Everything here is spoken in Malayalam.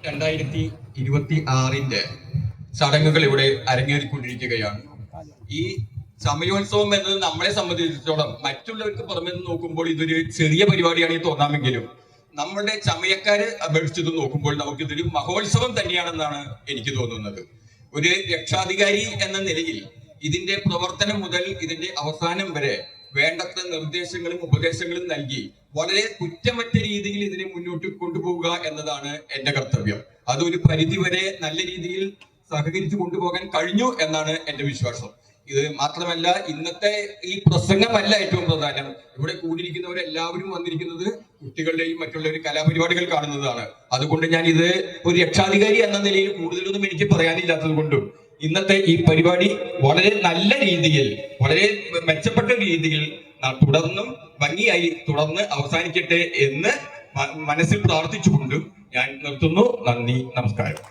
2026 ചടങ്ങുകൾ ഇവിടെ അരങ്ങേറിക്കൊണ്ടിരിക്കുകയാണ്. ഈ സമയോത്സവം എന്നത് നമ്മളെ സംബന്ധിച്ചിടത്തോളം മറ്റുള്ളവർക്ക് പുറമെ നിന്ന് നോക്കുമ്പോൾ ഇതൊരു ചെറിയ പരിപാടിയാണെന്ന് തോന്നാമെങ്കിലും നമ്മുടെ ചമയക്കാരെ അപേക്ഷിച്ചത് നോക്കുമ്പോൾ നമുക്കിതൊരു മഹോത്സവം തന്നെയാണെന്നാണ് എനിക്ക് തോന്നുന്നത്. ഒരു രക്ഷാധികാരി എന്ന നിലയിൽ ഇതിന്റെ പ്രവർത്തനം മുതൽ ഇതിന്റെ അവസാനം വരെ വേണ്ടത്ര നിർദ്ദേശങ്ങളും ഉപദേശങ്ങളും നൽകി വളരെ കുറ്റമറ്റ രീതിയിൽ ഇതിനെ മുന്നോട്ട് കൊണ്ടുപോവുക എന്നതാണ് എന്റെ കർത്തവ്യം. അതൊരു പരിധിവരെ നല്ല രീതിയിൽ സഹകരിച്ചു കൊണ്ടുപോകാൻ കഴിഞ്ഞു എന്നാണ് എന്റെ വിശ്വാസം. ഇത് മാത്രമല്ല, ഇന്നത്തെ ഈ പ്രസംഗമല്ല ഏറ്റവും പ്രധാനം. ഇവിടെ കൂടിയിരിക്കുന്നവരെല്ലാവരും വന്നിരിക്കുന്നത് കുട്ടികളുടെയും മറ്റുള്ളവരും കലാപരിപാടികൾ കാണുന്നതാണ്. അതുകൊണ്ട് ഞാൻ ഇത് ഒരു രക്ഷാധികാരി എന്ന നിലയിൽ കൂടുതലൊന്നും എനിക്ക് പറയാനില്ലാത്തത് കൊണ്ടും ഇന്നത്തെ ഈ പരിപാടി വളരെ നല്ല രീതിയിൽ, വളരെ മെച്ചപ്പെട്ട രീതിയിൽ തുടർന്നും ഭംഗിയായി തുടർന്ന് അവസാനിക്കട്ടെ എന്ന് മനസ്സിൽ പ്രാർത്ഥിച്ചുകൊണ്ടും ഞാൻ നിർത്തുന്നു. നന്ദി, നമസ്കാരം.